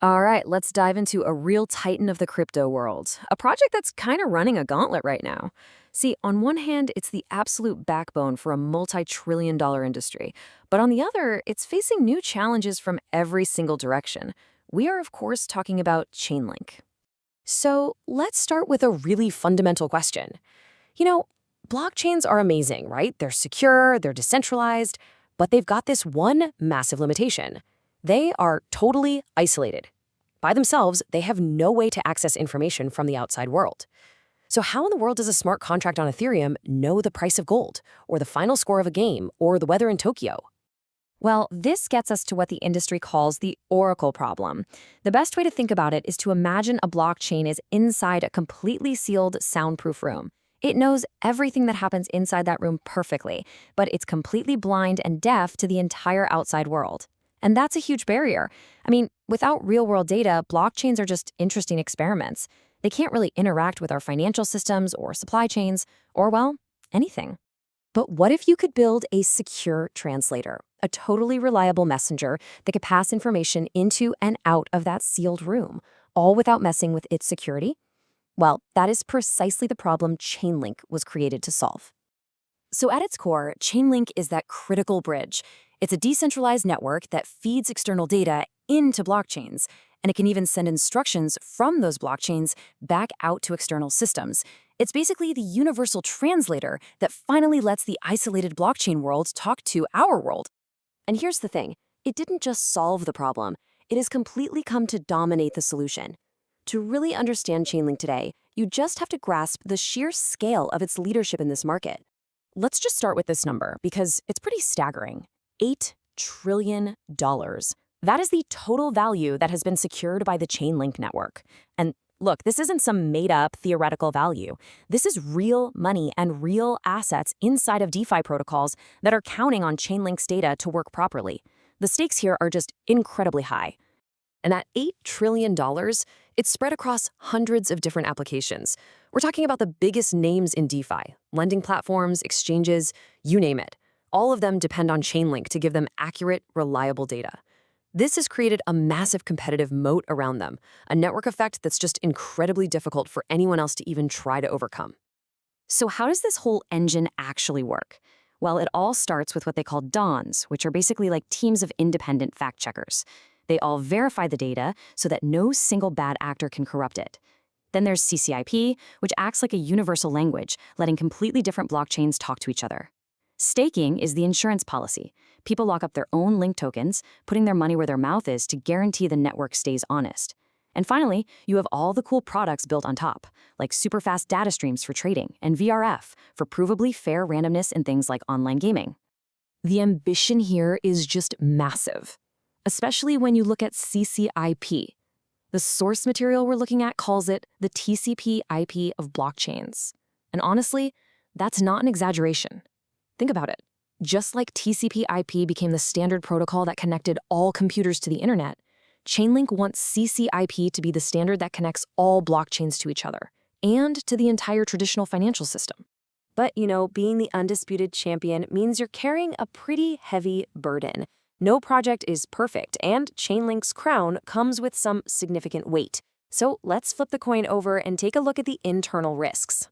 All right, let's dive into a real titan of the crypto world, a project that's kind of running a gauntlet right now. See, on one hand, it's the absolute backbone for a multi-trillion-dollar industry, but on the other, it's facing new challenges from every single direction. We are, of course, talking about Chainlink. So let's start with a really fundamental question. You know, blockchains are amazing, right? They're secure, they're decentralized, but they've got this one massive limitation. They are totally isolated. By themselves, they have no way to access information from the outside world. So how in the world does a smart contract on Ethereum know the price of gold, or the final score of a game, or the weather in Tokyo? Well, this gets us to what the industry calls the oracle problem. The best way to think about it is to imagine a blockchain is inside a completely sealed, soundproof room. It knows everything that happens inside that room perfectly, but it's completely blind and deaf to the entire outside world. And that's a huge barrier. I mean, without real-world data, blockchains are just interesting experiments. They can't really interact with our financial systems or supply chains, or, well, anything. But what if you could build a secure translator, a totally reliable messenger that could pass information into and out of that sealed room, all without messing with its security? Well, that is precisely the problem Chainlink was created to solve. So at its core, Chainlink is that critical bridge. It's a decentralized network that feeds external data into blockchains, and it can even send instructions from those blockchains back out to external systems. It's basically the universal translator that finally lets the isolated blockchain world talk to our world. And here's the thing, it didn't just solve the problem, it has completely come to dominate the solution. To really understand Chainlink today, you just have to grasp the sheer scale of its leadership in this market. Let's just start with this number, because it's pretty staggering. $8 trillion. That is the total value that has been secured by the Chainlink network. And look, this isn't some made-up theoretical value. This is real money and real assets inside of DeFi protocols that are counting on Chainlink's data to work properly. The stakes here are just incredibly high. And that $8 trillion, it's spread across hundreds of different applications. We're talking about the biggest names in DeFi, lending platforms, exchanges, you name it. All of them depend on Chainlink to give them accurate, reliable data. This has created a massive competitive moat around them, a network effect that's just incredibly difficult for anyone else to even try to overcome. So how does this whole engine actually work? Well, it all starts with what they call dons, which are basically like teams of independent fact-checkers. They all verify the data so that no single bad actor can corrupt it. Then there's CCIP, which acts like a universal language, letting completely different blockchains talk to each other. Staking is the insurance policy. People lock up their own linked tokens, putting their money where their mouth is to guarantee the network stays honest. And finally, you have all the cool products built on top, like super fast data streams for trading and VRF for provably fair randomness in things like online gaming. The ambition here is just massive, especially when you look at CCIP. The source material we're looking at calls it the TCP/IP of blockchains. And honestly, that's not an exaggeration. Think about it. Just like TCP/IP became the standard protocol that connected all computers to the internet, Chainlink wants CCIP to be the standard that connects all blockchains to each other and to the entire traditional financial system. But, being the undisputed champion means you're carrying a pretty heavy burden. No project is perfect, and Chainlink's crown comes with some significant weight. So let's flip the coin over and take a look at the internal risks.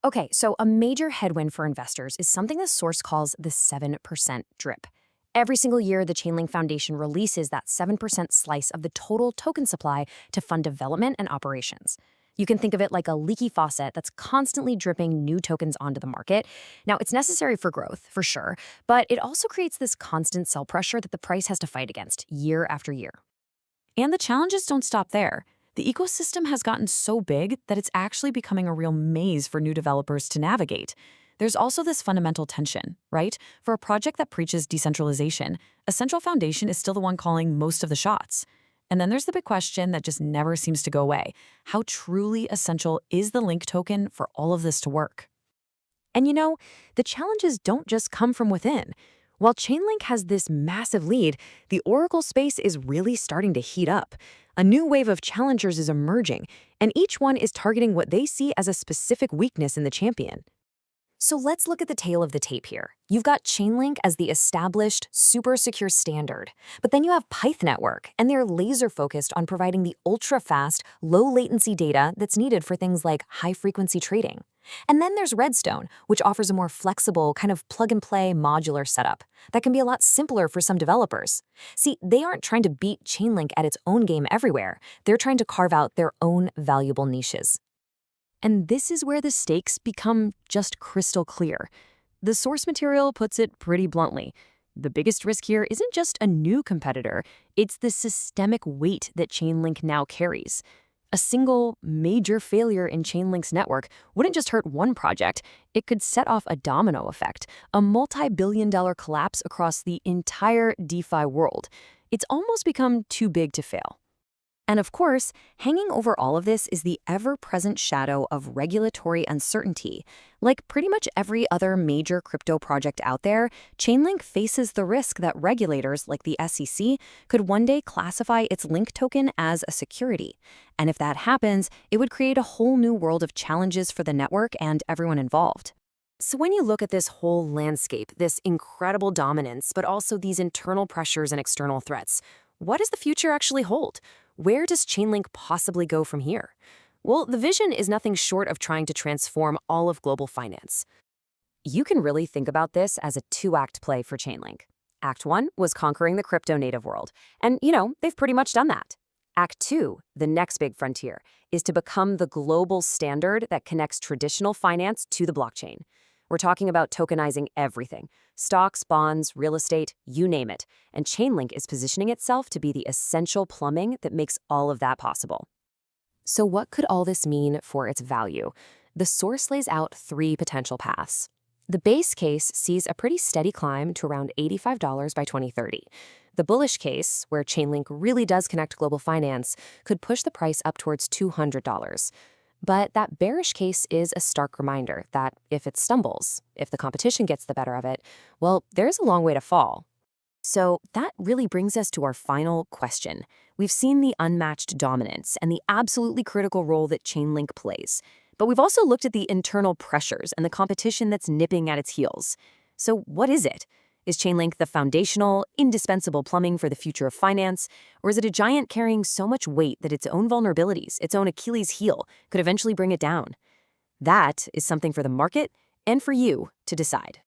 Okay, so a major headwind for investors is something the source calls the 7% drip. Every single year, the Chainlink Foundation releases that 7% slice of the total token supply to fund development and operations. You can think of it like a leaky faucet that's constantly dripping new tokens onto the market. Now, it's necessary for growth, for sure, but it also creates this constant sell pressure that the price has to fight against year after year. And the challenges don't stop there. The ecosystem has gotten so big that it's actually becoming a real maze for new developers to navigate. There's also this fundamental tension, right? For a project that preaches decentralization, a central foundation is still the one calling most of the shots. And then there's the big question that just never seems to go away. How truly essential is the Link token for all of this to work? And the challenges don't just come from within. While Chainlink has this massive lead, the Oracle space is really starting to heat up. A new wave of challengers is emerging, and each one is targeting what they see as a specific weakness in the champion. So let's look at the tail of the tape here. You've got Chainlink as the established, super secure standard. But then you have Python Network, and they're laser focused on providing the ultra fast, low latency data that's needed for things like high frequency trading. And then there's Redstone, which offers a more flexible, kind of plug and play modular setup that can be a lot simpler for some developers. See, they aren't trying to beat Chainlink at its own game everywhere. They're trying to carve out their own valuable niches. And this is where the stakes become just crystal clear. The source material puts it pretty bluntly. The biggest risk here isn't just a new competitor, it's the systemic weight that Chainlink now carries. A single major failure in Chainlink's network wouldn't just hurt one project, it could set off a domino effect, a multi-billion-dollar collapse across the entire DeFi world. It's almost become too big to fail. And of course, hanging over all of this is the ever-present shadow of regulatory uncertainty. Like pretty much every other major crypto project out there, Chainlink faces the risk that regulators like the SEC could one day classify its Link token as a security. And if that happens, it would create a whole new world of challenges for the network and everyone involved. So when you look at this whole landscape, this incredible dominance, but also these internal pressures and external threats, what does the future actually hold? Where does Chainlink possibly go from here? Well, the vision is nothing short of trying to transform all of global finance. You can really think about this as a two-act play for Chainlink. Act 1 was conquering the crypto-native world, and, they've pretty much done that. Act 2, the next big frontier, is to become the global standard that connects traditional finance to the blockchain. We're talking about tokenizing everything: stocks, bonds, real estate, you name it. And Chainlink is positioning itself to be the essential plumbing that makes all of that possible. So what could all this mean for its value? The source lays out 3 potential paths. The base case sees a pretty steady climb to around $85 by 2030. The bullish case, where Chainlink really does connect global finance, could push the price up towards $200. But that bearish case is a stark reminder that if it stumbles, if the competition gets the better of it, well, there's a long way to fall. So that really brings us to our final question. We've seen the unmatched dominance and the absolutely critical role that Chainlink plays. But we've also looked at the internal pressures and the competition that's nipping at its heels. So what is it? Is Chainlink the foundational, indispensable plumbing for the future of finance? Or is it a giant carrying so much weight that its own vulnerabilities, its own Achilles heel, could eventually bring it down? That is something for the market and for you to decide.